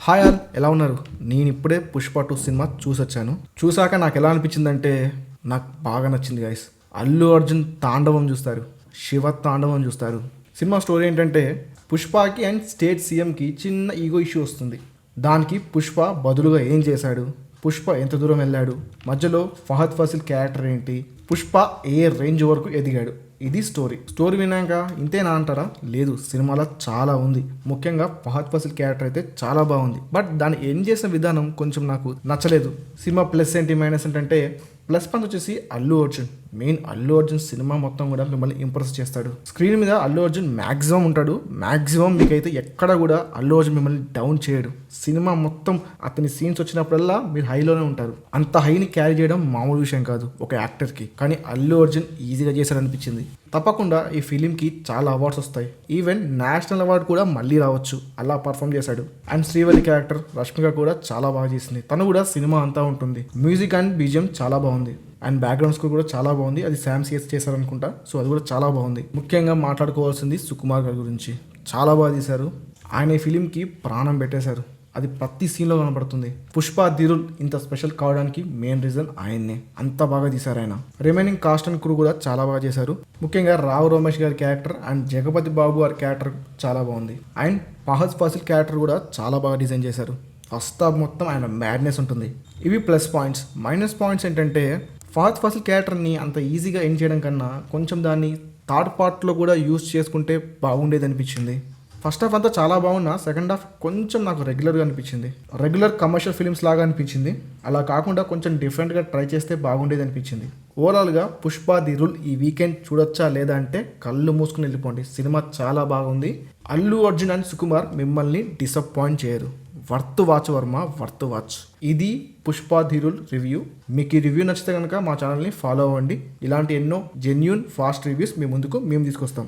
Hi all, ఎలా ఉన్నారు? నేను ఇప్పుడే పుష్ప 2 సినిమా చూసొచ్చాను. చూసాక నాకు ఎలా అనిపించిందంటే నాకు బాగా నచ్చింది గైస్. అల్లు అర్జున్ తాండవం చూస్తారు, శివ తాండవం చూస్తారు. సినిమా స్టోరీ ఏంటంటే పుష్పకి అండ్ స్టేట్ సీఎంకి చిన్న ఈగో ఇష్యూ వస్తుంది. దానికి పుష్ప బదులుగా ఏం చేశాడు, పుష్ప ఎంత దూరం వెళ్ళాడు, మధ్యలో ఫహద్ ఫాసిల్ క్యారెక్టర్ ఏంటి, పుష్ప ఏ రేంజ్ వరకు ఎదిగాడు, ఇది స్టోరీ విన్నాక ఇంతేనా అంటారా? లేదు, సినిమాలో చాలా ఉంది. ముఖ్యంగా ఫహద్ ఫాసిల్ క్యారెక్టర్ అయితే చాలా బాగుంది. బట్ దాన్ని ఎండ్ చేసిన విధానం కొంచెం నాకు నచ్చలేదు. సినిమా ప్లస్ ఏంటి మైనస్ ఏంటంటే ప్లస్ పాయింట్ వచ్చేసి అల్లు అర్జున్. మెయిన్ అల్లు అర్జున్ సినిమా మొత్తం కూడా మిమ్మల్ని ఇంప్రెస్ చేస్తాడు. స్క్రీన్ మీద అల్లు అర్జున్ మ్యాక్సిమం ఉంటాడు. మ్యాక్సిమం మీకైతే ఎక్కడ కూడా అల్లు అర్జున్ మిమ్మల్ని డౌన్ చేయడు. సినిమా మొత్తం అతని సీన్స్ వచ్చినప్పుడల్లా మీరు హైలోనే ఉంటారు. అంత హైని క్యారీ చేయడం మామూలు విషయం కాదు ఒక యాక్టర్కి. కానీ అల్లు అర్జున్ ఈజీగా చేశాడు అనిపించింది. తప్పకుండా ఈ ఫిలింకి చాలా అవార్డ్స్ వస్తాయి. ఈవెన్ నేషనల్ అవార్డు కూడా మళ్ళీ రావచ్చు, అలా పర్ఫామ్ చేశాడు. అండ్ శ్రీవల్లి క్యారెక్టర్ రష్మిక కూడా చాలా బాగా చేసింది. తను కూడా సినిమా అంతా ఉంటుంది. మ్యూజిక్ అండ్ బీజిఎం చాలా బాగుంది. అండ్ బ్యాక్గ్రౌండ్ స్కోర్ కూడా చాలా బాగుంది. అది శామ్ సిఎస్ చేశారనుకుంటా. సో అది కూడా చాలా బాగుంది. ముఖ్యంగా మాట్లాడుకోవాల్సింది సుకుమార్ గారి గురించి. చాలా బాగా తీశారు. ఆయన ఈ ఫిలింకి ప్రాణం పెట్టేశారు. అది ప్రతి సీన్లో కనబడుతుంది. పుష్ప ధిరుల్ ఇంత స్పెషల్ కావడానికి మెయిన్ రీజన్ ఆయన్నే. అంత బాగా తీశారు ఆయన. రిమైనింగ్ కాస్ట్ అండ్ క్రూ కూడా చాలా బాగా చేశారు. ముఖ్యంగా రావు రమేష్ గారి క్యారెక్టర్ అండ్ జగపతి బాబు గారి క్యారెక్టర్ చాలా బాగుంది. అండ్ ఫహద్ ఫాసిల్ క్యారెక్టర్ కూడా చాలా బాగా డిజైన్ చేశారు. ఫస్ట్ హాఫ్ మొత్తం ఆయన మ్యాడ్నెస్ ఉంటుంది. ఇవి ప్లస్ పాయింట్స్. మైనస్ పాయింట్స్ ఏంటంటే ఫహద్ ఫాసిల్ క్యారెక్టర్ని అంత ఈజీగా ఎండ్ చేయడం కన్నా కొంచెం దాన్ని థర్డ్ పార్ట్లో కూడా యూజ్ చేసుకుంటే బాగుండేది అనిపించింది. ఫస్ట్ హాఫ్ అంతా చాలా బాగున్నా సెకండ్ హాఫ్ కొంచెం నాకు రెగ్యులర్గా అనిపించింది. రెగ్యులర్ కమర్షియల్ ఫిలిమ్స్ లాగా అనిపించింది. అలా కాకుండా కొంచెం డిఫరెంట్గా ట్రై చేస్తే బాగుండేది అనిపించింది. ఓవరాల్గా పుష్ప ది రూల్ ఈ వీకెండ్ చూడొచ్చా లేదా అంటే కళ్ళు మూసుకుని వెళ్ళిపోండి. సినిమా చాలా బాగుంది. అల్లు అర్జున్ అండ్ సుకుమార్ మిమ్మల్ని డిసప్పాయింట్ చేయరు. Worth watch Varma, worth watch. ఇది పుష్ప ది రూల్ రివ్యూ. మీకు ఈ రివ్యూ నచ్చితే కనుక మా ఛానల్ని ఫాలో అవ్వండి. ఇలాంటి ఎన్నో జెన్యూన్ ఫాస్ట్ రివ్యూస్ మీ ముందుకు మేము తీసుకొస్తాం.